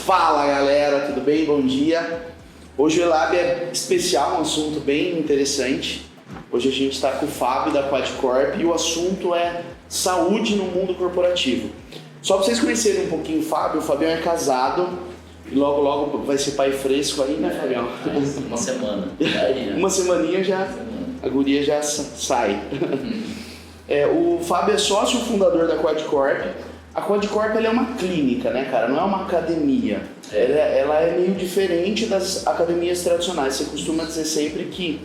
Fala galera, tudo bem? Bom dia. Hoje o Elab é especial, um assunto bem interessante. Hoje a gente está com o Fábio da Quadcorp e o assunto é saúde no mundo corporativo. Só para vocês conhecerem um pouquinho o Fabião é casado e logo vai ser pai fresco aí, né, Fabião? Uma semana. Uma semaninha já, a guria já sai. O Fábio é sócio fundador da Quadcorp. A Quadcorp ela é uma clínica, né, cara? Não é uma academia. Ela é meio diferente das academias tradicionais. Você costuma dizer sempre que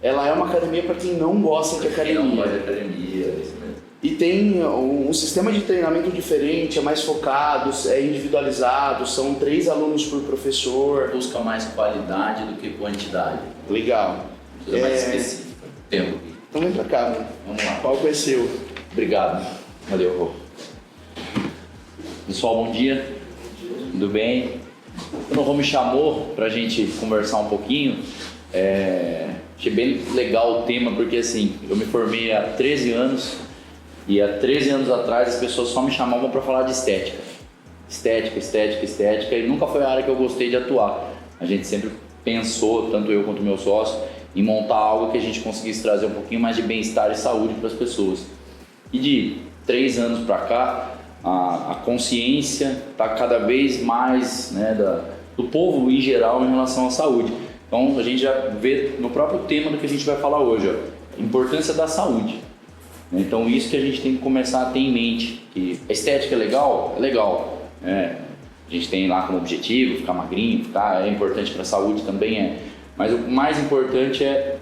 ela é uma academia para quem não gosta de academia. Quem não gosta de academia, é isso mesmo. E tem um sistema de treinamento diferente, é mais focado, é individualizado, são 3 alunos por professor. Busca mais qualidade do que quantidade. Legal. Coisa mais específica. Tempo. Então vem pra cá, mano. Vamos lá. O palco é seu. Obrigado. Valeu, Rô. Pessoal, bom dia. Tudo bem? Quando o Rô me chamou pra gente conversar um pouquinho, achei bem legal o tema, porque assim, eu me formei há 13 anos e há 13 anos atrás as pessoas só me chamavam para falar de estética. Estética, e nunca foi a área que eu gostei de atuar. A gente sempre pensou, tanto eu quanto o meu sócio, em montar algo que a gente conseguisse trazer um pouquinho mais de bem-estar e saúde para as pessoas. E de 3 anos para cá, a consciência está cada vez mais, né, do povo em geral em relação à saúde. Então a gente já vê no próprio tema do que a gente vai falar hoje, a importância da saúde. Então isso que a gente tem que começar a ter em mente, que a estética é legal, a gente tem lá como objetivo ficar magrinho, é importante para a saúde também, mas o mais importante é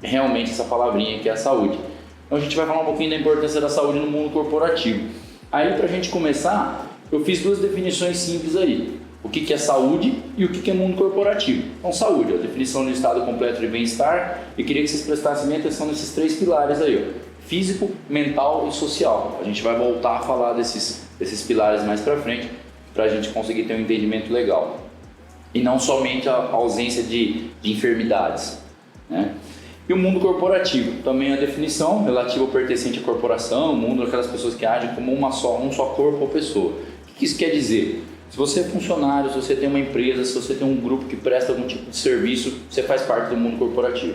realmente essa palavrinha que é a saúde. Então a gente vai falar um pouquinho da importância da saúde no mundo corporativo. Aí pra gente começar, eu fiz 2 definições simples aí. O que é saúde e o que é mundo corporativo. Então saúde, a definição de estado completo de bem-estar, e queria que vocês prestassem bem atenção nesses 3 pilares aí, físico, mental e social. A gente vai voltar a falar desses pilares mais pra frente, pra gente conseguir ter um entendimento legal. E não somente a ausência de enfermidades, né? E o mundo corporativo, também a definição relativa ao pertencente à corporação, o mundo daquelas pessoas que agem como um só corpo ou pessoa. O que isso quer dizer? Se você é funcionário, se você tem uma empresa, se você tem um grupo que presta algum tipo de serviço, você faz parte do mundo corporativo.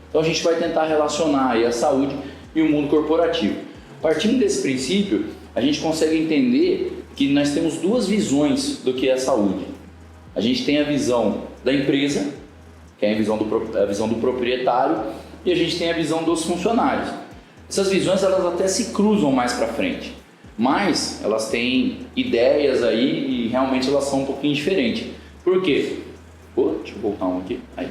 Então a gente vai tentar relacionar aí a saúde e o mundo corporativo. Partindo desse princípio, a gente consegue entender que nós temos 2 visões do que é a saúde. A gente tem a visão da empresa, que é a visão do proprietário, e a gente tem a visão dos funcionários. Essas visões elas até se cruzam mais para frente, mas elas têm ideias aí e realmente elas são um pouquinho diferentes. Por quê? Deixa eu voltar um aqui. Aí.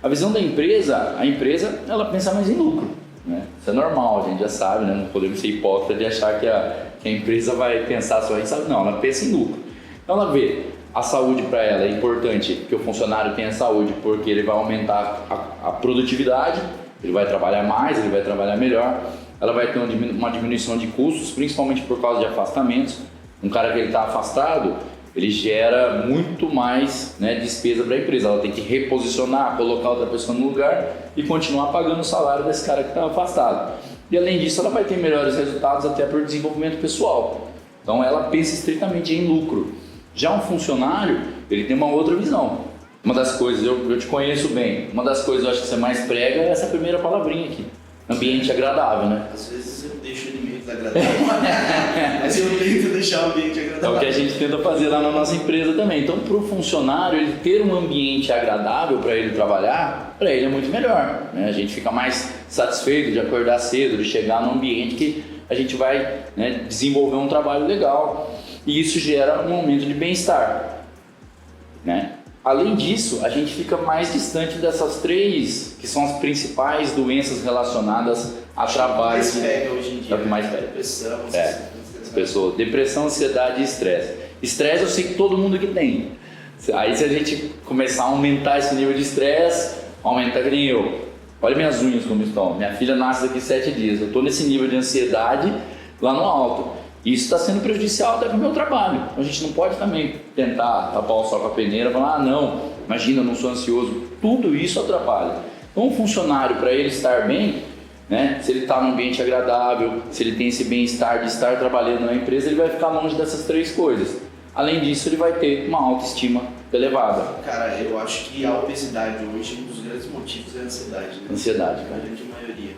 A visão da empresa, a empresa ela pensa mais em lucro, né? Isso é normal, a gente já sabe, né? Não podemos ser hipócritas de achar que a empresa vai pensar só em saúde. Não, ela pensa em lucro. Então ela vê a saúde para ela é importante que o funcionário tenha saúde porque ele vai aumentar a produtividade, ele vai trabalhar mais, ele vai trabalhar melhor, ela vai ter uma diminuição de custos, principalmente por causa de afastamentos. Um cara que ele está afastado, ele gera muito mais, né, despesa para a empresa, ela tem que reposicionar, colocar outra pessoa no lugar e continuar pagando o salário desse cara que está afastado. E além disso, ela vai ter melhores resultados até por desenvolvimento pessoal. Então ela pensa estritamente em lucro. Já um funcionário, ele tem uma outra visão. Uma das coisas, eu te conheço bem, uma das coisas eu acho que você mais prega é essa primeira palavrinha aqui. Ambiente agradável, né? Às vezes eu deixo ele meio desagradável, mas eu tento deixar o ambiente agradável. É o que a gente tenta fazer lá na nossa empresa também. Então, para o funcionário, ele ter um ambiente agradável para ele trabalhar, para ele é muito melhor, né? A gente fica mais satisfeito de acordar cedo, de chegar num ambiente que a gente vai, né, desenvolver um trabalho legal. E isso gera um aumento de bem-estar, né? Além disso, a gente fica mais distante dessas 3, que são as principais doenças relacionadas a trabalho. Mais pega hoje em dia. Mais pega. Depressão, pessoas. Depressão, ansiedade e estresse. Estresse eu sei que todo mundo que tem. Aí se a gente começar a aumentar esse nível de estresse, aumenta que nem eu. Olha minhas unhas como estão. Minha filha nasce daqui 7 dias. Eu estou nesse nível de ansiedade lá no alto. Isso está sendo prejudicial até para o meu trabalho. A gente não pode também tentar tapar o sol com a peneira e falar, não, imagina, eu não sou ansioso. Tudo isso atrapalha. Então, um funcionário, para ele estar bem, né, se ele está num ambiente agradável, se ele tem esse bem-estar de estar trabalhando na empresa, ele vai ficar longe dessas 3 coisas. Além disso, ele vai ter uma autoestima elevada. Cara, eu acho que a obesidade hoje, um dos grandes motivos é a ansiedade, né? Ansiedade, cara. A grande maioria.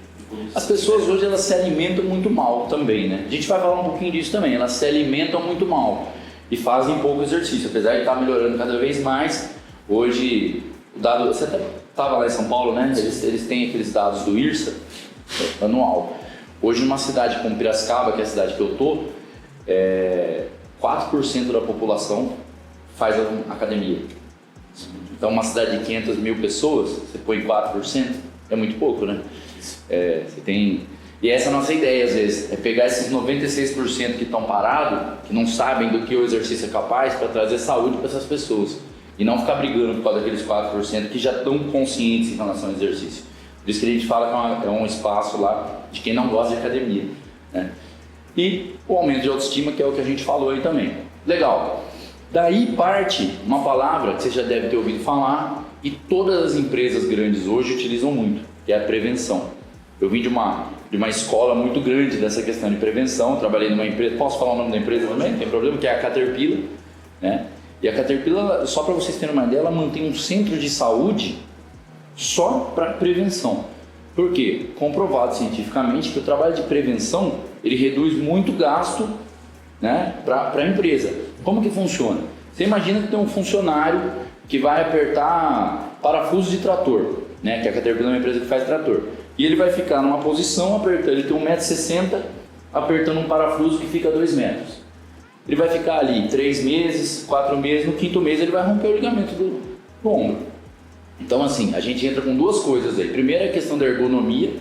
As pessoas hoje elas se alimentam muito mal também, né? A gente vai falar um pouquinho disso também. Elas se alimentam muito mal e fazem pouco exercício, apesar de estar melhorando cada vez mais. Hoje, o dado, você até estava lá em São Paulo, né? Eles têm aqueles dados do IRSA anual. Hoje, numa cidade como Piracicaba, que é a cidade que eu tô, 4% da população faz academia. Então, uma cidade de 500 mil pessoas, você põe 4%, é muito pouco, né? Você tem... E essa é a nossa ideia, às vezes, é pegar esses 96% que estão parados, que não sabem do que o exercício é capaz, para trazer saúde para essas pessoas. E não ficar brigando por causa daqueles 4% que já estão conscientes em relação ao exercício. Por isso que a gente fala que é um espaço lá de quem não gosta de academia, né? E o aumento de autoestima, que é o que a gente falou aí também. Legal. Daí parte uma palavra que você já deve ter ouvido falar e todas as empresas grandes hoje utilizam muito, que é a prevenção. Eu vim de uma escola muito grande dessa questão de prevenção, trabalhei numa empresa, posso falar o nome da empresa também? Não tem problema, que é a Caterpillar, né? E a Caterpillar, só para vocês terem uma ideia, ela mantém um centro de saúde só para prevenção. Por quê? Comprovado cientificamente que o trabalho de prevenção ele reduz muito gasto, né, para a empresa. Como que funciona? Você imagina que tem um funcionário que vai apertar parafuso de trator, né, que a Caterpillar é uma empresa que faz trator. E ele vai ficar numa posição apertando, ele tem 1,60 m apertando um parafuso que fica a 2 metros. Ele vai ficar ali 3 meses, 4 meses, no 5º mês ele vai romper o ligamento do ombro. Então assim, a gente entra com duas coisas aí. Primeiro é a questão da ergonomia,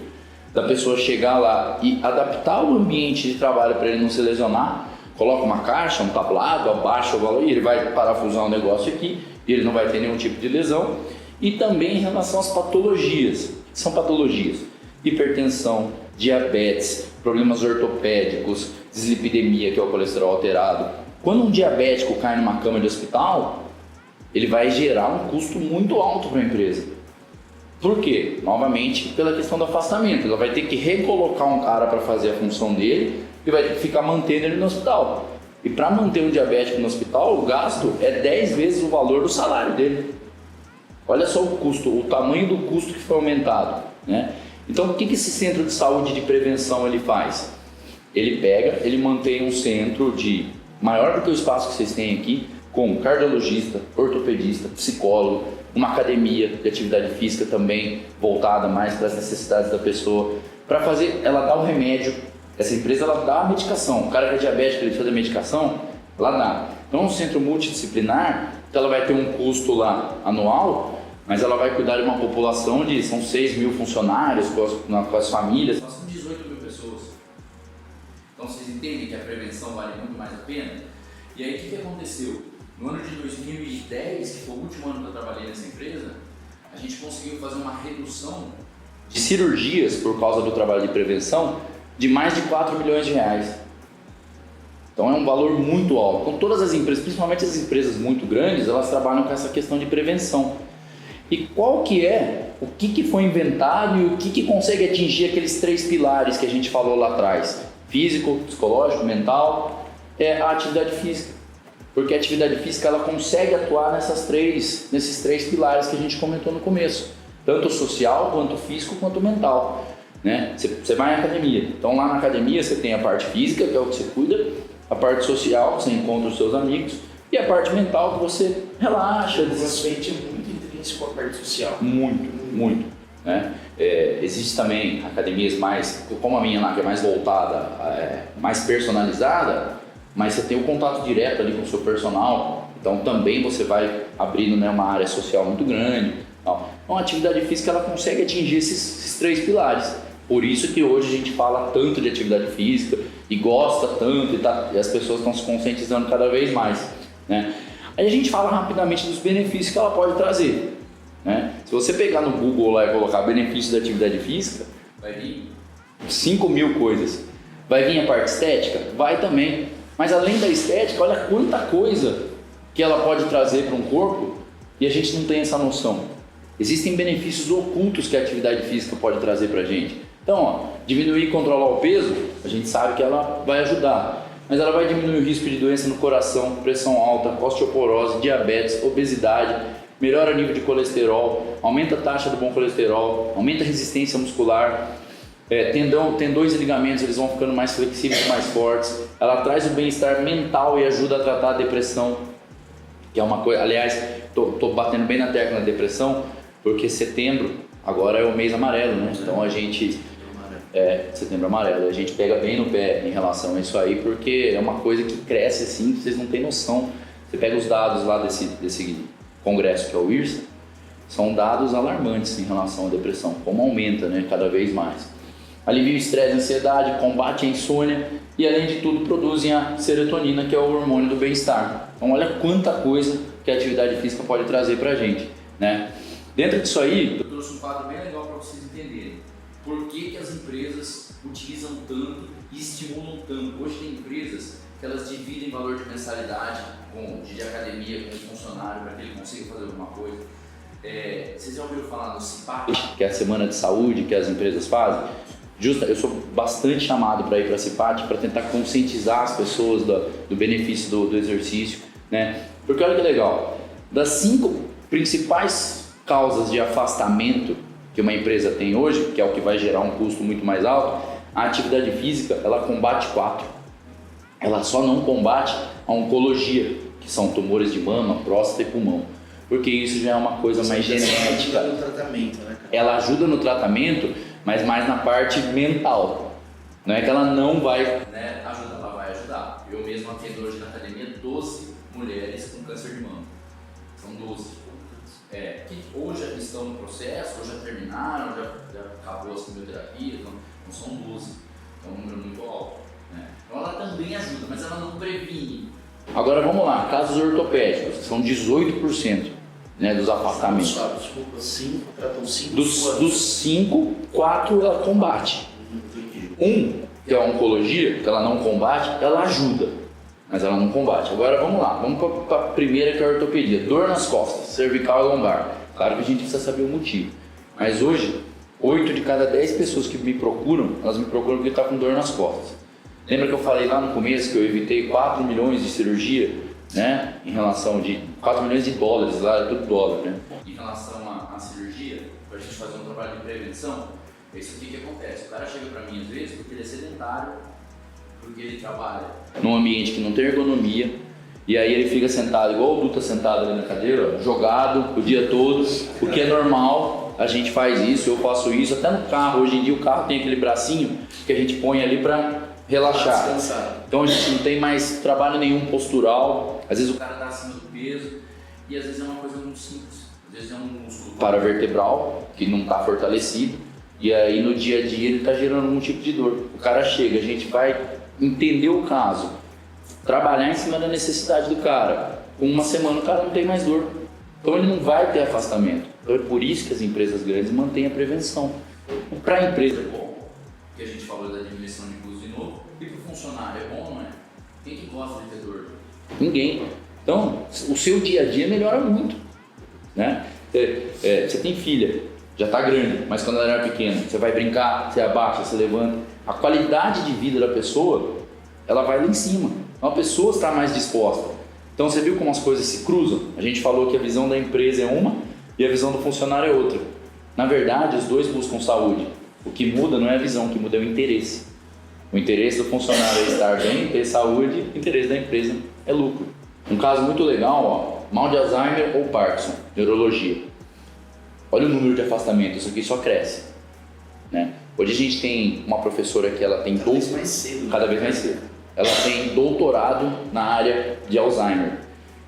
da pessoa chegar lá e adaptar o ambiente de trabalho para ele não se lesionar. Coloca uma caixa, um tablado, abaixa o valor e ele vai parafusar um negócio aqui e ele não vai ter nenhum tipo de lesão. E também em relação às patologias. São patologias: hipertensão, diabetes, problemas ortopédicos, dislipidemia, que é o colesterol alterado. Quando um diabético cai numa cama de hospital, ele vai gerar um custo muito alto para a empresa. Por quê? Novamente, pela questão do afastamento. Ela vai ter que recolocar um cara para fazer a função dele e vai ter que ficar mantendo ele no hospital. E para manter um diabético no hospital, o gasto é 10 vezes o valor do salário dele. Olha só o custo, o tamanho do custo que foi aumentado, né? Então, o que esse centro de saúde de prevenção ele faz? Ele mantém um centro de maior do que o espaço que vocês têm aqui, com cardiologista, ortopedista, psicólogo, uma academia de atividade física também voltada mais para as necessidades da pessoa, para fazer, ela dá o remédio, essa empresa ela dá a medicação, o cara que é diabético, ele precisa da medicação, ela dá. Então é um centro multidisciplinar, então ela vai ter um custo lá anual, mas ela vai cuidar de uma população de, são 6 mil funcionários com as famílias. Nós são 18 mil pessoas. Então vocês entendem que a prevenção vale muito mais a pena? E aí o que aconteceu? No ano de 2010, que foi o último ano que eu trabalhei nessa empresa, a gente conseguiu fazer uma redução de cirurgias por causa do trabalho de prevenção de mais de 4 milhões de reais. Então é um valor muito alto. Então todas as empresas, principalmente as empresas muito grandes, elas trabalham com essa questão de prevenção. E qual que é, o que foi inventado e o que consegue atingir aqueles 3 pilares que a gente falou lá atrás? Físico, psicológico, mental, é a atividade física. Porque a atividade física ela consegue atuar nesses três pilares que a gente comentou no começo. Tanto social, quanto físico, quanto mental, né? Você vai à academia, então lá na academia você tem a parte física, que é o que você cuida, a parte social, que você encontra os seus amigos, e a parte mental, que você relaxa. O CrossFit é muito intrínseco com a parte social. Muito, né? Existe também academias mais, como a minha lá, que é mais voltada, mais personalizada, mas você tem um contato direto ali com o seu personal, então também você vai abrindo, né, uma área social muito grande. Então a atividade física ela consegue atingir esses 3 pilares. Por isso que hoje a gente fala tanto de atividade física e gosta tanto e as pessoas estão se conscientizando cada vez mais, né? Aí a gente fala rapidamente dos benefícios que ela pode trazer, né? Se você pegar no Google lá e colocar benefícios da atividade física, vai vir 5 mil coisas. Vai vir a parte estética? Vai também. Mas além da estética, olha quanta coisa que ela pode trazer para um corpo e a gente não tem essa noção. Existem benefícios ocultos que a atividade física pode trazer para a gente. Então, diminuir e controlar o peso, a gente sabe que ela vai ajudar. mas ela vai diminuir o risco de doença no coração, pressão alta, osteoporose, diabetes, obesidade, melhora o nível de colesterol, aumenta a taxa do bom colesterol, aumenta a resistência muscular, tendões e ligamentos eles vão ficando mais flexíveis e mais fortes. Ela traz o bem-estar mental e ajuda a tratar a depressão, que é uma coisa, aliás, tô batendo bem na tecla da depressão, porque setembro agora é o mês amarelo, né? Então a gente setembro amarelo, a gente pega bem no pé em relação a isso aí, porque é uma coisa que cresce assim, vocês não têm noção. Você pega os dados lá desse congresso que é o IRSA, são dados alarmantes em relação à depressão, como aumenta, né, cada vez mais. Alivia o estresse e ansiedade, combate a insônia e, além de tudo, produzem a serotonina, que é o hormônio do bem-estar. Então, olha quanta coisa que a atividade física pode trazer pra gente, né? Dentro disso aí, eu trouxe um quadro bem legal para vocês entenderem por que as empresas utilizam tanto e estimulam tanto. Hoje tem empresas que elas dividem valor de mensalidade de academia com o funcionário para que ele consiga fazer alguma coisa. Vocês já ouviram falar no CIPAT, que é a semana de saúde que as empresas fazem? Eu sou bastante chamado para ir para a CIPAT para tentar conscientizar as pessoas do benefício do exercício, né? Porque olha que legal, das 5 principais causas de afastamento que uma empresa tem hoje, que é o que vai gerar um custo muito mais alto, a atividade física ela combate 4. Ela só não combate a oncologia, que são tumores de mama, próstata e pulmão, porque isso já é uma coisa mais genética. Ela ajuda no tratamento, né, cara? Ela ajuda no tratamento, mas mais na parte mental. Não é que ela não vai ajudar, ela vai ajudar. Eu mesmo atendo hoje na academia 12 mulheres com câncer de mama. São 12. Que ou já estão no processo, ou já terminaram, já acabou as quimioterapias, então são 12. É um número muito alto. Né? Então ela também ajuda, mas ela não previne. Agora vamos lá, casos ortopédicos, são 18%, né, dos afastamentos. Desculpa, 5 tratam 5. Dos 5, 4 ela combate. Que é a oncologia, que ela não combate, ela ajuda, mas ela não combate. Agora vamos lá, vamos para a primeira, que é a ortopedia. Dor nas costas, cervical e lombar. Claro que a gente precisa saber o motivo. Mas hoje, 8 de cada 10 pessoas que me procuram, elas me procuram porque estão com dor nas costas. Lembra que eu falei lá no começo que eu evitei 4 milhões de cirurgia, né? Em relação de 4 milhões de dólares, lá é tudo dólar, né? Em relação à cirurgia, para a gente fazer um trabalho de prevenção, é isso aqui que acontece. O cara chega para mim às vezes porque ele é sedentário, porque ele trabalha num ambiente que não tem ergonomia, e aí ele fica sentado, igual o Du tá sentado ali na cadeira, ó, jogado o dia todo, o que é normal, a gente faz isso, eu faço isso, até no carro. Hoje em dia o carro tem aquele bracinho que a gente põe ali para relaxar. Então a gente não tem mais trabalho nenhum postural, às vezes o cara tá acima do peso, e às vezes é uma coisa muito simples, às vezes é um músculo paravertebral que não está fortalecido, e aí no dia a dia ele está gerando algum tipo de dor. O cara chega, a gente vai entender o caso, trabalhar em cima da necessidade do cara. Com uma semana o cara não tem mais dor, então ele não vai ter afastamento. Então é por isso que as empresas grandes mantêm a prevenção. Para a empresa é bom, que a gente falou da diminuição de custo de novo, e para o funcionário é bom, não é? Quem que gosta de ter dor? Ninguém. Então o seu dia a dia melhora muito, né? Você tem filha, já está grande, mas quando ela era pequena, você vai brincar, você abaixa, você levanta, a qualidade de vida da pessoa, ela vai lá em cima. Então a pessoa está mais disposta. Então você viu como as coisas se cruzam? A gente falou que a visão da empresa é uma e a visão do funcionário é outra. Na verdade, os dois buscam saúde. O que muda não é a visão, o que muda é o interesse. O interesse do funcionário é estar bem, ter saúde, o interesse da empresa é lucro. Um caso muito legal, mal de Alzheimer ou Parkinson, neurologia. Olha o número de afastamento, isso aqui só cresce, né? Hoje a gente tem uma professora que ela tem cada vez mais cedo. Ela tem doutorado na área de Alzheimer.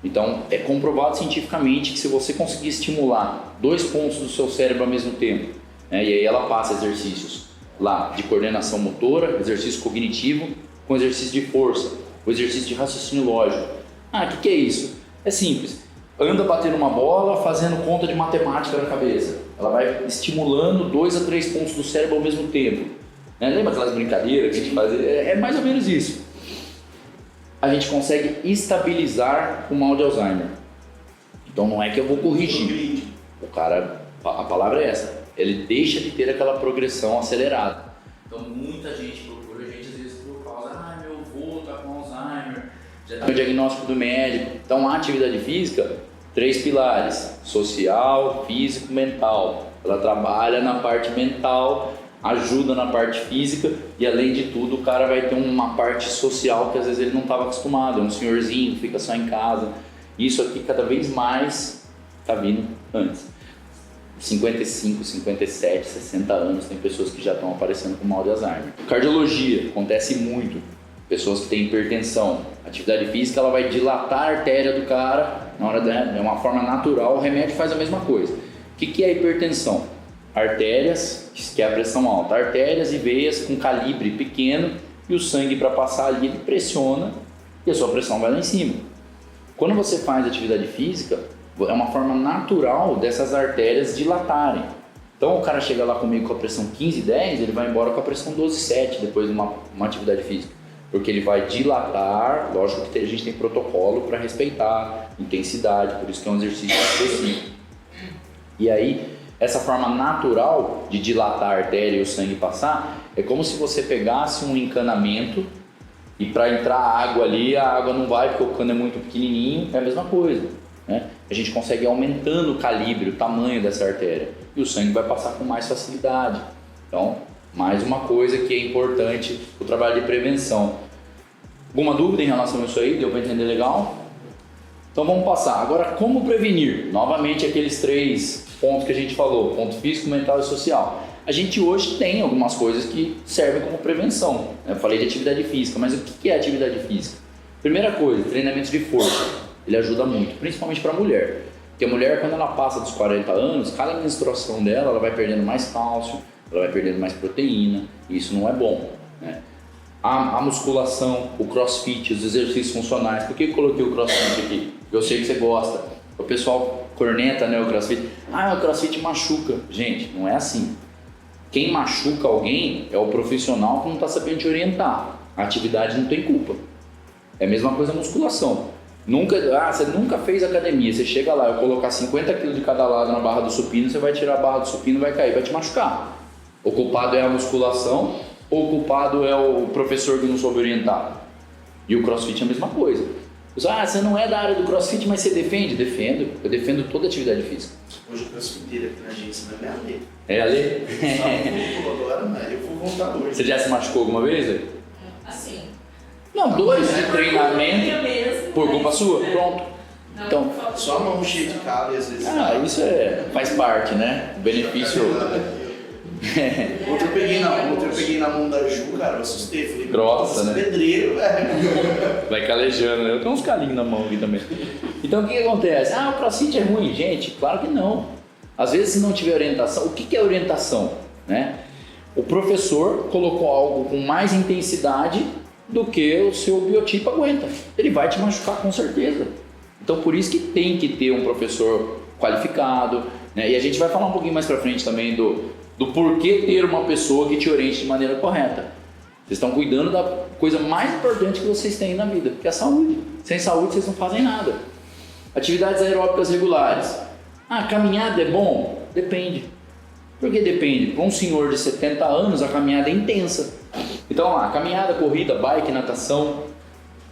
Então é comprovado cientificamente que se você conseguir estimular 2 pontos do seu cérebro ao mesmo tempo, né, e aí ela passa exercícios lá de coordenação motora, exercício cognitivo, com exercício de força, o exercício de raciocínio lógico. O que é isso? É simples. Anda batendo uma bola, fazendo conta de matemática na cabeça. Ela vai estimulando 2 a 3 pontos do cérebro ao mesmo tempo. Né? Lembra aquelas brincadeiras que a gente fazia? É mais ou menos isso. A gente consegue estabilizar o mal de Alzheimer. Então não é que eu vou corrigir. O cara, a palavra é essa. Ele deixa de ter aquela progressão acelerada. Então muita gente procura a gente às vezes por causa, meu avô tá com Alzheimer. já tem o diagnóstico do médico. Então a atividade física, 3 pilares: social, físico, mental. Ela trabalha na parte mental, ajuda na parte física e, além de tudo, o cara vai ter uma parte social que às vezes ele não estava acostumado. É um senhorzinho que fica só em casa. Isso aqui cada vez mais está vindo antes. 55, 57, 60 anos, tem pessoas que já estão aparecendo com mal de Alzheimer. Cardiologia, acontece muito. Pessoas que têm hipertensão. Atividade física, ela vai dilatar a artéria do cara, na hora é uma forma natural, o remédio faz a mesma coisa. O que é a hipertensão? Artérias, que é a pressão alta, artérias e veias com calibre pequeno, e o sangue, para passar ali, ele pressiona e a sua pressão vai lá em cima. Quando você faz atividade física, é uma forma natural dessas artérias dilatarem. Então o cara chega lá comigo com a pressão 15,10, ele vai embora com a pressão 12,7 depois de uma atividade física. Porque ele vai dilatar, lógico que a gente tem protocolo para respeitar intensidade, por isso que é um exercício específico. E aí, essa forma natural de dilatar a artéria e o sangue passar, é como se você pegasse um encanamento e para entrar água ali, a água não vai porque o cano é muito pequenininho, é a mesma coisa, né? A gente consegue ir aumentando o calibre, o tamanho dessa artéria e o sangue vai passar com mais facilidade. Então, mais uma coisa que é importante o trabalho de prevenção. Alguma dúvida em relação a isso aí? Deu para entender legal? Então vamos passar. Agora, como prevenir? Novamente aqueles 3 pontos que a gente falou, ponto físico, mental e social. A gente hoje tem algumas coisas que servem como prevenção. Eu falei de atividade física, mas o que é atividade física? Primeira coisa, treinamento de força. Ele ajuda muito, principalmente para a mulher. Porque a mulher, quando ela passa dos 40 anos, cada menstruação dela, ela vai perdendo mais cálcio, ela vai perdendo mais proteína, e isso não é bom, né? A musculação, o crossfit, os exercícios funcionais. Por que eu coloquei o crossfit aqui? Porque eu sei que você gosta. O pessoal corneta, né, o crossfit. O crossfit machuca. Gente, não é assim. Quem machuca alguém é o profissional que não está sabendo te orientar. A atividade não tem culpa. É a mesma coisa a musculação. Você nunca fez academia, você chega lá e colocar 50 kg de cada lado na barra do supino, você vai tirar a barra do supino e vai cair, vai te machucar. O culpado é a musculação ou o culpado é o professor que não soube orientar? E o crossfit é a mesma coisa. Você não é da área do crossfit, mas você defende? Defendo. Eu defendo toda atividade física. Hoje o crossfiteiro aqui na agência não é minha lei. É a lei? Agora, mas eu vou voltar hoje. Você já se machucou alguma vez? Assim. Não, 2 de treinamento por culpa sua? Pronto. Então, só a mão cheia de calo e às vezes... isso faz parte, né? O benefício... Outro eu peguei na mão da Ju, cara, eu assustei. Falei, grossa, né? Pedreiro, velho. Vai calejando, né? Eu tenho uns calinhos na mão aqui também. Então o que acontece? O crossfit é ruim, gente? Claro que não. Às vezes, se não tiver orientação, o que é orientação, né? O professor colocou algo com mais intensidade do que o seu biotipo aguenta. Ele vai te machucar com certeza. Então por isso que tem que ter um professor qualificado, né? E a gente vai falar um pouquinho mais pra frente também do porquê ter uma pessoa que te oriente de maneira correta. Vocês estão cuidando da coisa mais importante que vocês têm na vida, que é a saúde. Sem saúde vocês não fazem nada. Atividades aeróbicas regulares. Caminhada é bom? Depende. Por que depende? Para um senhor de 70 anos a caminhada é intensa. Então caminhada, corrida, bike, natação,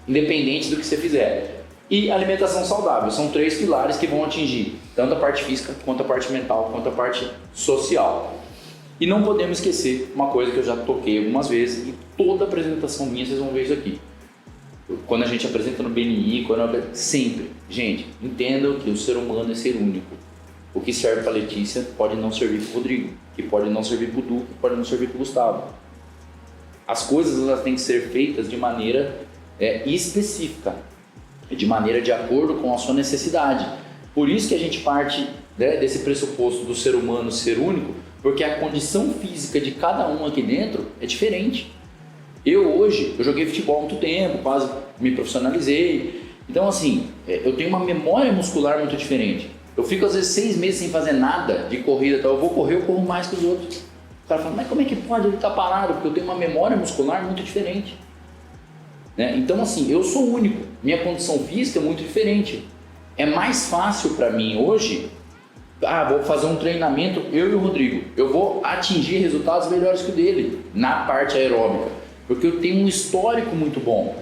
independente do que você fizer. E alimentação saudável, são 3 pilares que vão atingir tanto a parte física, quanto a parte mental, quanto a parte social. E não podemos esquecer uma coisa que eu já toquei algumas vezes, e toda apresentação minha vocês vão ver isso aqui. Quando a gente apresenta no BNI, sempre, gente, entendam que o ser humano é ser único. O que serve para a Letícia pode não servir para o Rodrigo, que pode não servir para o Du, que pode não servir para o Gustavo. As coisas elas têm que ser feitas de maneira específica, de maneira de acordo com a sua necessidade. Por isso que a gente parte desse pressuposto do ser humano ser único, porque a condição física de cada um aqui dentro é diferente. Eu joguei futebol há muito tempo, quase me profissionalizei. Então assim, eu tenho uma memória muscular muito diferente. Eu fico às vezes 6 meses sem fazer nada de corrida, eu vou correr, eu corro mais que os outros. O cara fala, mas como é que pode ele estar parado? Porque eu tenho uma memória muscular muito diferente. Né? Então assim, eu sou único, minha condição física é muito diferente. É mais fácil para mim hoje, vou fazer um treinamento, eu e o Rodrigo, eu vou atingir resultados melhores que o dele, na parte aeróbica, porque eu tenho um histórico muito bom.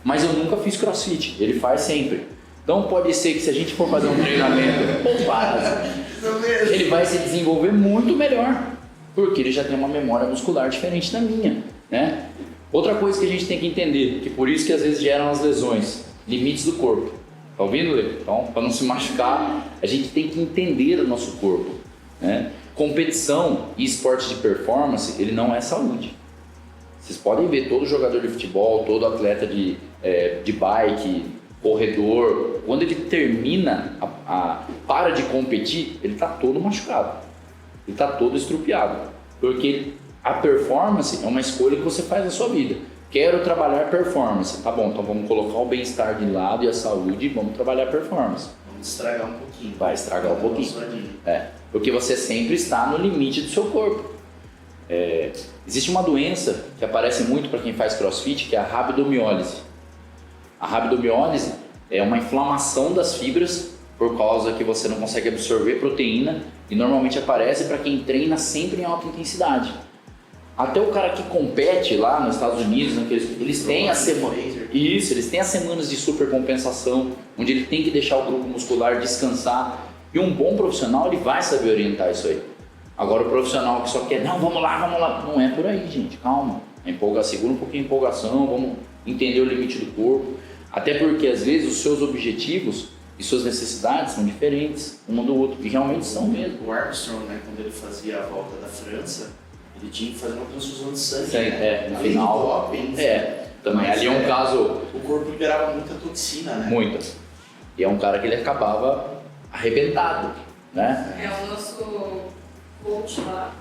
mas eu nunca fiz crossfit, ele faz sempre. Então pode ser que se a gente for fazer um treinamento, ele vai se desenvolver muito melhor, porque ele já tem uma memória muscular diferente da minha, né? Outra coisa que a gente tem que entender, que por isso que às vezes geram as lesões, limites do corpo. Tá ouvindo, Lê? Então, para não se machucar, a gente tem que entender o nosso corpo, né? Competição e esporte de performance, ele não é saúde. Vocês podem ver todo jogador de futebol, todo atleta de bike, corredor, quando ele termina, para de competir, ele está todo machucado, ele está todo estrupiado, porque a performance é uma escolha que você faz na sua vida. Quero trabalhar performance, tá bom, então vamos colocar o bem-estar de lado e a saúde e vamos trabalhar performance. Vamos estragar um pouquinho. Vai estragar um pouquinho. Porque você sempre está no limite do seu corpo. Existe uma doença que aparece muito para quem faz crossfit, que é a rabdomiólise. A rabdomiólise é uma inflamação das fibras por causa que você não consegue absorver proteína e normalmente aparece para quem treina sempre em alta intensidade. Até o cara que compete lá nos Estados Unidos, eles têm as semanas de supercompensação, onde ele tem que deixar o grupo muscular descansar. E um bom profissional, ele vai saber orientar isso aí. Agora o profissional que só quer, não, vamos lá, não é por aí, gente, calma. Segura um pouquinho a empolgação, vamos entender o limite do corpo. Até porque às vezes os seus objetivos e suas necessidades são diferentes um do outro, e realmente são mesmo. O Armstrong, né, quando ele fazia a volta da França, ele tinha que fazer uma transfusão de sangue. No final. Também ali é um caso. O corpo liberava muita toxina, né? Muita. E é um cara que ele acabava arrebentado, né? O nosso coach lá,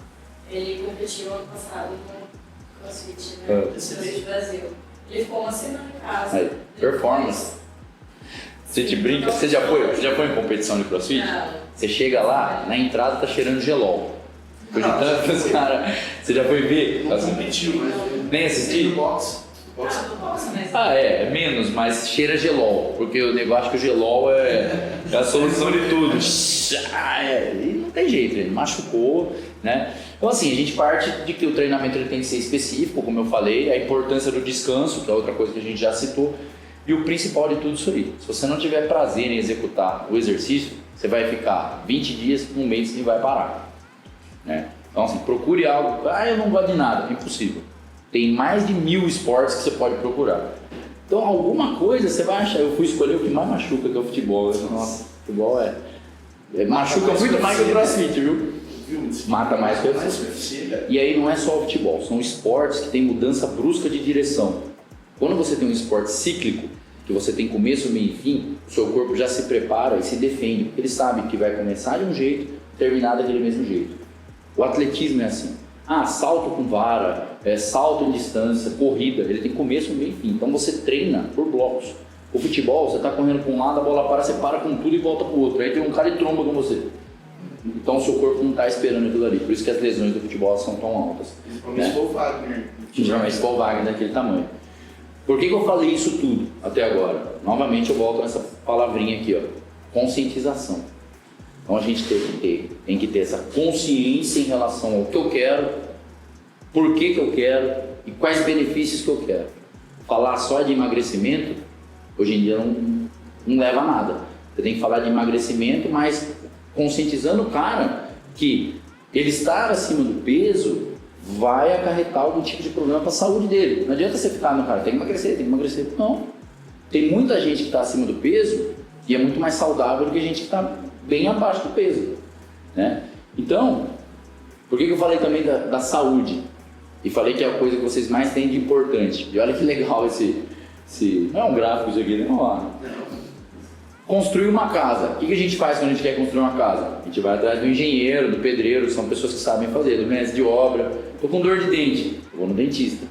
ele competiu ano passado no CrossFit, né? No Brasil. Ele ficou uma semana em casa. Performance. Você te brinca? Você já foi em competição de CrossFit? Não. Você chega lá, na entrada tá cheirando gelol. Por de tanto os caras. Você já foi ver? Não competiu, mas. Nem assisti? Boxe. Menos, mas cheira gelol. Porque o negócio que o gelol é a solução de tudo. E não tem jeito, ele machucou, né? Então assim, a gente parte de que o treinamento ele tem que ser específico, como eu falei, a importância do descanso, que é outra coisa que a gente já citou, e o principal de tudo isso aí. Se você não tiver prazer em executar o exercício, você vai ficar 20 dias, um mês e vai parar, né? Então assim, procure algo, eu não gosto de nada, impossível. Tem mais de 1000 esportes que você pode procurar. Então alguma coisa você vai achar. Eu fui escolher o que mais machuca, que é o futebol. Nossa, futebol machuca muito mais que o CrossFit, viu? Mata mais que o UFC. E aí não é só o futebol, são esportes que tem mudança brusca de direção. Quando você tem um esporte cíclico, que você tem começo, meio e fim, o seu corpo já se prepara e se defende, porque ele sabe que vai começar de um jeito, terminar daquele mesmo jeito. O atletismo é assim. Salto com vara, salto em distância, corrida, ele tem começo, meio e fim. Então você treina por blocos. O futebol, você está correndo para um lado, a bola para, você para com tudo e volta para o outro. Aí tem um cara e tromba com você. Então o seu corpo não está esperando aquilo ali. Por isso que as lesões do futebol são tão altas. Principalmente o Wagner. Geralmente o Wagner daquele tamanho. Por que eu falei isso tudo até agora? Novamente eu volto nessa palavrinha aqui, ó, conscientização. Então a gente tem que ter essa consciência em relação ao que eu quero, por que eu quero e quais benefícios que eu quero. Falar só de emagrecimento, hoje em dia não leva a nada. Você tem que falar de emagrecimento, mas conscientizando o cara que ele estar acima do peso vai acarretar algum tipo de problema para a saúde dele. Não adianta você ficar no cara, tem que emagrecer. Não. Tem muita gente que está acima do peso e é muito mais saudável do que a gente que está bem abaixo do peso, né? Então, por que eu falei também da saúde? E falei que é a coisa que vocês mais têm de importante. E olha que legal esse não é um gráfico isso aqui, né? Vamos lá. Construir uma casa. O que a gente faz quando a gente quer construir uma casa? A gente vai atrás do engenheiro, do pedreiro, são pessoas que sabem fazer, do mestre de obra. Estou com dor de dente, eu vou no dentista.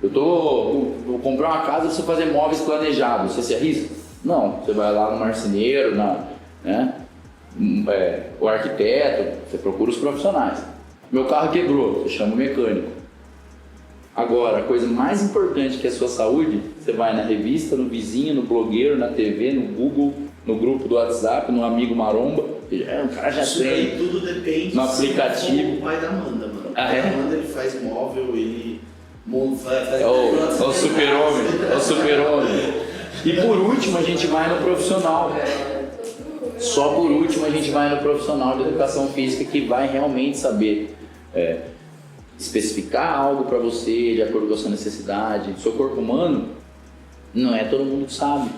Vou comprar uma casa, preciso fazer móveis planejados, você se arrisca? Não, você vai lá no marceneiro, né? O arquiteto, você procura os profissionais. Meu carro quebrou, você chama o mecânico. Agora, a coisa mais importante que é a sua saúde, você vai na revista, no vizinho, no blogueiro, na TV, no Google, no grupo do WhatsApp, no amigo maromba. O cara já isso tem. Aí tudo depende no aplicativo. O pai da Amanda, mano. Ah, é? A Amanda ele faz móvel, ele É o super-homem, é o super-homem. E por último a gente vai no profissional. Só por último a gente vai no profissional de educação física que vai realmente saber especificar algo para você de acordo com a sua necessidade. Seu corpo humano não é todo mundo que sabe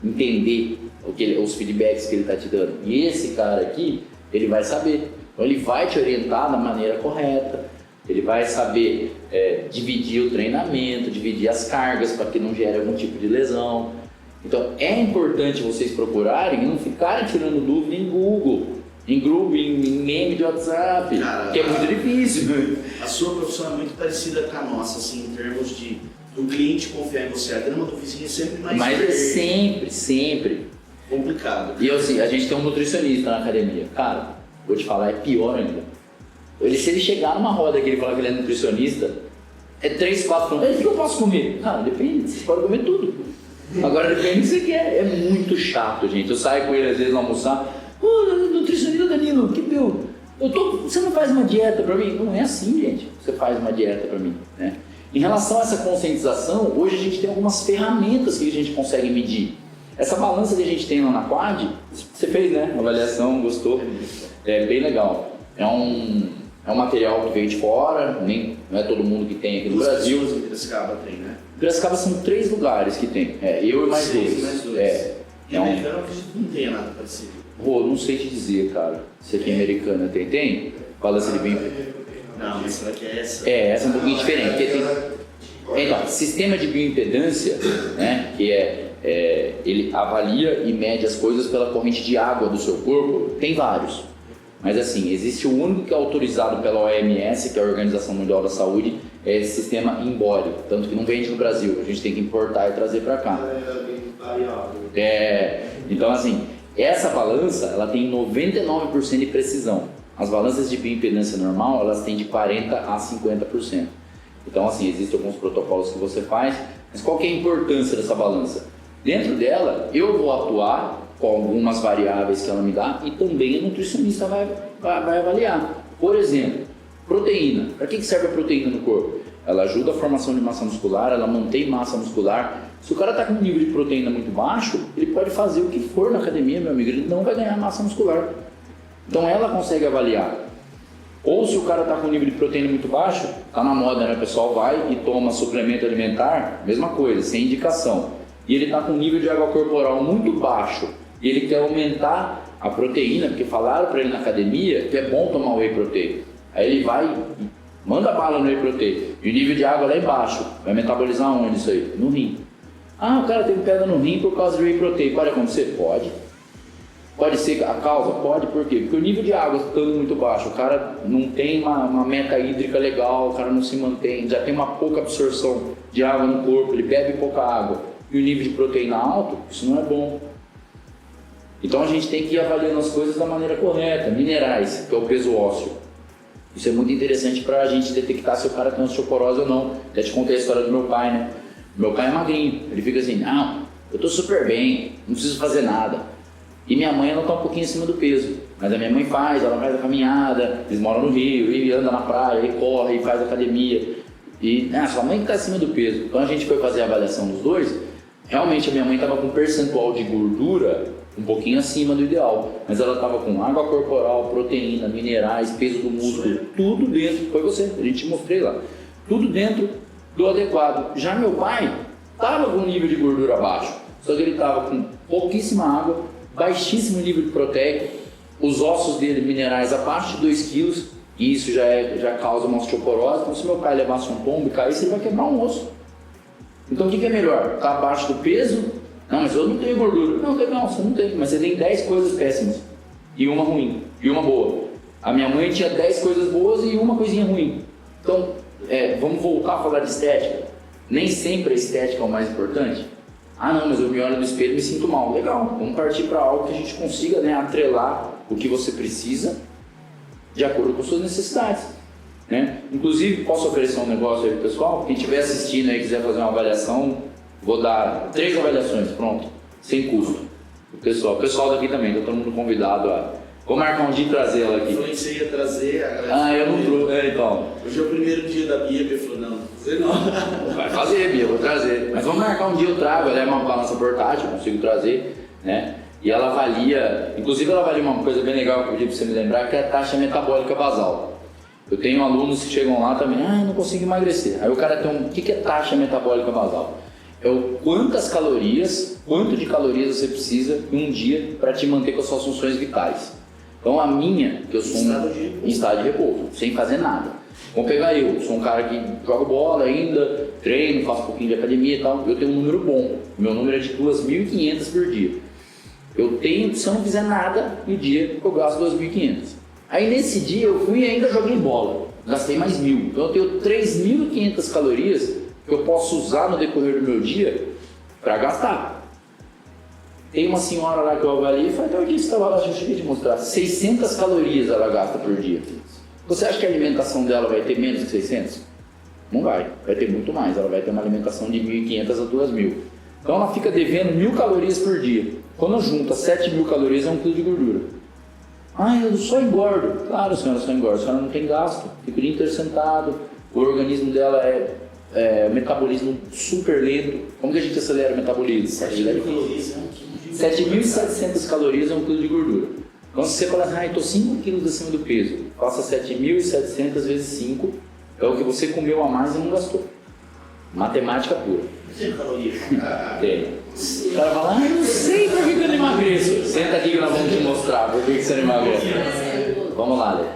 entender os feedbacks que ele está te dando. E esse cara aqui, ele vai saber. Então ele vai te orientar da maneira correta, ele vai saber dividir o treinamento, dividir as cargas para que não gere algum tipo de lesão. Então é importante vocês procurarem e não ficarem tirando dúvida em Google, em grupo, em meme de WhatsApp, que é muito difícil. A sua profissão é muito parecida com a nossa, assim, em termos de o cliente confiar em você. A grama do vizinho é sempre mais Mas é sempre complicado. E assim, a gente tem um nutricionista na academia. Cara, vou te falar, é pior ainda. Se ele chegar numa roda aqui e falar que ele é nutricionista, é 3, 4 falando, o que eu posso comer? Cara, depende, você pode comer tudo. Agora depende do que você quer. É muito chato, gente. Eu saio com ele às vezes no almoçar. Nutricionista Danilo, que deu? Você não faz uma dieta pra mim? Não é assim, gente. Você faz uma dieta pra mim, né? Em relação a essa conscientização, hoje a gente tem algumas ferramentas que a gente consegue medir. Essa balança que a gente tem lá na Quad, você fez, né? Uma avaliação, gostou? É bem legal. É um material que veio de fora, não é todo mundo que tem aqui no Brasil. Em Piracicaba tem, né? Piracicaba são 3 lugares que tem. Eu e mais 2. Em Americana eu acredito que não tenha nada parecido. Não sei te dizer, cara. Se aqui em Americana tem? Tem? Balança de bioimpedância. Não, mas será que é essa? Essa é um pouquinho diferente. Porque então, sistema de bioimpedância, né? Que ele avalia e mede as coisas pela corrente de água do seu corpo. Tem vários. Mas assim, existe o único que é autorizado pela OMS, que é a Organização Mundial da Saúde, é esse sistema Embody, tanto que não vende no Brasil, a gente tem que importar e trazer para cá. Então assim, essa balança, ela tem 99% de precisão. As balanças de bioimpedância normal, elas têm de 40% a 50%. Então assim, existem alguns protocolos que você faz, mas qual que é a importância dessa balança? Dentro dela, eu vou atuar com algumas variáveis que ela me dá e também a nutricionista vai avaliar. Por exemplo, proteína. Para que serve a proteína no corpo? Ela ajuda a formação de massa muscular, ela mantém massa muscular. Se o cara está com um nível de proteína muito baixo, ele pode fazer o que for na academia, meu amigo, ele não vai ganhar massa muscular. Então ela consegue avaliar. Ou se o cara está com um nível de proteína muito baixo, está na moda, né? O pessoal vai e toma suplemento alimentar, mesma coisa, sem indicação. E ele está com um nível de água corporal muito baixo. E ele quer aumentar a proteína, porque falaram para ele na academia que é bom tomar whey protein. Aí ele vai e manda bala no whey protein. E o nível de água lá embaixo. Vai metabolizar onde isso aí? No rim. O cara tem pedra no rim por causa de whey protein. Pode acontecer? Pode. Pode ser a causa? Pode. Por quê? Porque o nível de água estando muito baixo, o cara não tem uma meta hídrica legal, o cara não se mantém, já tem uma pouca absorção de água no corpo, ele bebe pouca água. E o nível de proteína alto, isso não é bom. Então a gente tem que ir avaliando as coisas da maneira correta. Minerais, que é o peso ósseo. Isso é muito interessante para a gente detectar se o cara tem osteoporose ou não. Já te contei a história do meu pai, né? Meu pai é magrinho, ele fica assim, eu tô super bem, não preciso fazer nada. E minha mãe, ela tá um pouquinho acima do peso. Mas a minha mãe ela faz a caminhada, eles moram no Rio, e anda na praia, e corre, e faz academia. E sua mãe que tá acima do peso. Quando a gente foi fazer a avaliação dos dois, realmente a minha mãe estava com um percentual de gordura um pouquinho acima do ideal, mas ela estava com água corporal, proteína, minerais, peso do músculo, tudo dentro, foi você, a gente mostrei lá, tudo dentro do adequado. Já meu pai estava com um nível de gordura baixo, só que ele estava com pouquíssima água, baixíssimo nível de proteico, os ossos dele, minerais abaixo de 2 kg, e isso já causa uma osteoporose. Então se meu pai levasse um tombo e caísse, ele vai quebrar um osso. Então o que é melhor? Está abaixo do peso? Não, mas eu não tenho gordura. Não, legal, você não tem, mas você tem 10 coisas péssimas e uma ruim, e uma boa. A minha mãe tinha 10 coisas boas e uma coisinha ruim. Então, vamos voltar a falar de estética. Nem sempre a estética é o mais importante. Não, mas eu me olho no espelho e me sinto mal. Legal, vamos partir para algo que a gente consiga, né, atrelar o que você precisa de acordo com suas necessidades. Né? Inclusive, posso oferecer um negócio aí pro pessoal? Quem estiver assistindo aí, quiser fazer uma avaliação, vou dar 3 avaliações, pronto, sem custo. O pessoal daqui também, tá todo mundo convidado Vou marcar um dia e trazer ela Eu aqui. falei que você ia trazer. Eu não trouxe. Então. Hoje é o primeiro dia da Bia, Bia falou, não, você não. Vai fazer, Bia, vou trazer. Mas vamos marcar um dia, eu trago. Ela é uma balança portátil, eu consigo trazer, né? E ela avalia, inclusive ela avalia uma coisa bem legal que eu pedi pra você me lembrar, que é a taxa metabólica basal. Eu tenho alunos que chegam lá também, não consigo emagrecer. Aí o cara tem o que é taxa metabólica basal? É o quantas calorias, quanto de calorias você precisa em um dia para te manter com as suas funções vitais. Então a minha, que eu sou em estado de repouso, sem fazer nada. Vamos pegar eu, sou um cara que joga bola ainda, treino, faço um pouquinho de academia e tal, eu tenho um número bom. Meu número é de 2.500 por dia. Eu tenho, se eu não fizer nada no dia, eu gasto 2.500. Aí nesse dia eu fui e ainda joguei bola, gastei mais 1.000. Então eu tenho 3.500 calorias que eu posso usar no decorrer do meu dia para gastar. Tem uma senhora lá que eu avaliei, foi até o dia que estava lá, eu cheguei a te mostrar, 600 calorias ela gasta por dia. Você acha que a alimentação dela vai ter menos que 600? Não vai ter muito mais, ela vai ter uma alimentação de 1.500 a 2.000. Então ela fica devendo 1.000 calorias por dia. Quando junta 7.000 calorias é 1 quilo de gordura. Eu só engordo. Claro, a senhora só engorda, a senhora não tem gasto, fica o dia inteiro sentado, o organismo dela é metabolismo super lento. Como que a gente acelera o metabolismo? 7.700 calorias é 1 quilo de gordura. Então se você falar, eu estou 5 quilos acima do peso, faça 7.700 vezes 5, é o que você comeu a mais e não gastou. Matemática pura. Tem caloria? Tem. O cara fala, eu não sei por que eu não emagreço. Senta aqui que nós vamos te mostrar por que você não emagrece. Por exemplo, Vamos lá, Lê.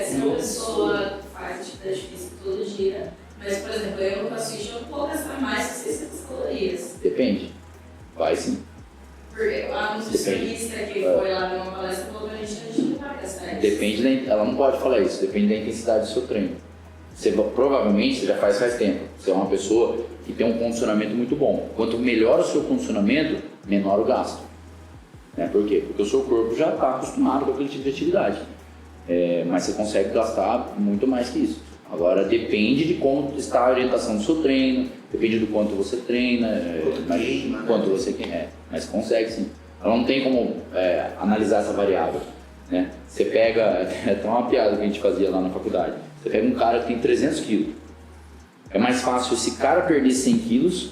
se uma pessoa faz atividade física todo dia, mas, por exemplo, eu no CrossFit eu não vou gastar mais que 600 calorias. Depende. Vai sim. Porque a nutricionista que foi lá numa palestra falou que a gente não vai gastar isso. Depende ela não pode falar isso, depende da intensidade do seu treino. Provavelmente você já faz tempo. Você é uma pessoa que tem um condicionamento muito bom. Quanto melhor o seu condicionamento, menor o gasto. Por quê? Porque o seu corpo já está acostumado com aquele tipo de atividade. Mas você consegue gastar muito mais que isso. Agora depende de como está a orientação do seu treino, depende do quanto você treina, quanto você quer. Mas consegue sim. Ela não tem como analisar essa variável. Você pega, é até uma piada que a gente fazia lá na faculdade. Você pega um cara que tem 300 quilos. É mais fácil esse cara perder 100 quilos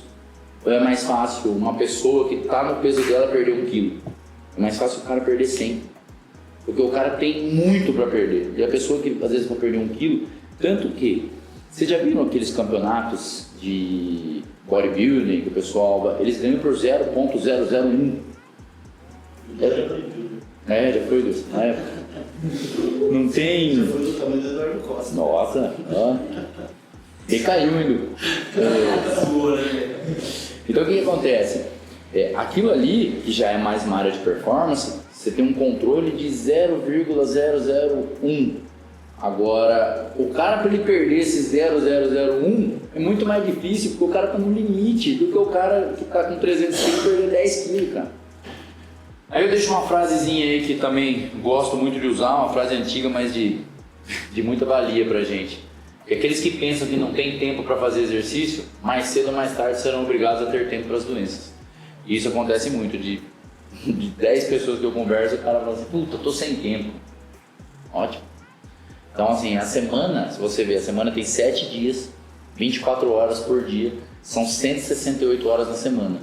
ou é mais fácil uma pessoa que está no peso dela perder 1 quilo? É mais fácil o cara perder 100. Porque o cara tem muito para perder. E a pessoa que às vezes vai perder 1 quilo, tanto que... Vocês já viram aqueles campeonatos de bodybuilding que o pessoal... Eles ganham por 0.001. Já foi Deus, na época. Não tem... Já foi do tamanho do Eduardo Costa. Nossa, e caiu ainda. Então o que acontece? Aquilo ali, que já é mais uma área de performance, você tem um controle de 0,001. Agora, o cara para ele perder esse 0,001 é muito mais difícil, porque o cara está no limite do que o cara que está com 300 quilos perder 10 quilos, cara. Aí eu deixo uma frasezinha aí que também gosto muito de usar, uma frase antiga, mas de muita valia pra gente. Que aqueles que pensam que não tem tempo para fazer exercício, mais cedo ou mais tarde serão obrigados a ter tempo para as doenças. E isso acontece muito, de 10 pessoas que eu converso, o cara fala assim, puta, tô sem tempo. Ótimo. Então assim, a semana, se você ver, a semana tem 7 dias, 24 horas por dia, são 168 horas na semana.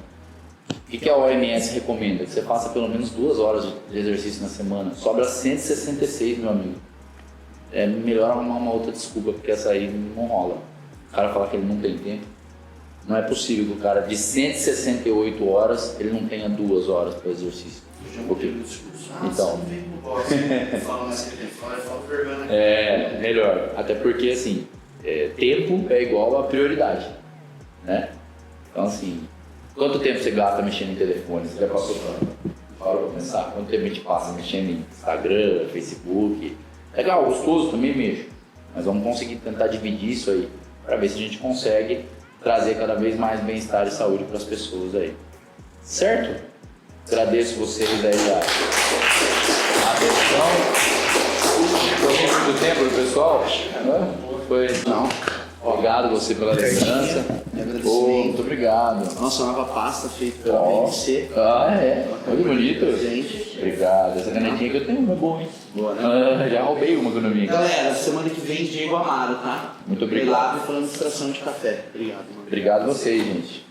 O que a OMS recomenda? Que você faça pelo menos 2 horas de exercício na semana. Sobra 166, meu amigo. É melhor arrumar uma outra desculpa, porque essa aí não rola. O cara fala que ele não tem tempo. Não é possível que o cara de 168 horas, ele não tenha 2 horas para exercício. Então, melhor. Até porque, assim, tempo é igual a prioridade, né? Então, assim, quanto tempo você gasta mexendo em telefone? Você já passou para pensar? Quanto tempo a gente passa mexendo em Instagram, Facebook? Legal, gostoso, também mexo. Mas vamos conseguir tentar dividir isso aí, para ver se a gente consegue trazer cada vez mais bem-estar e saúde para as pessoas aí. Certo? Agradeço vocês aí a atenção. Foi muito tempo, pessoal? Foi? Não. Obrigado você pela lembrança. Muito obrigado. Nossa, nova pasta feita pela BNC. Muito bonito. Gente. Obrigado. Essa canetinha que eu tenho é boa, hein? Boa, né? Já roubei uma economia. Galera, semana que vem, Diego Amaro, tá? Muito obrigado. Falando de extração de café. Obrigado, mano. Obrigado a vocês, gente.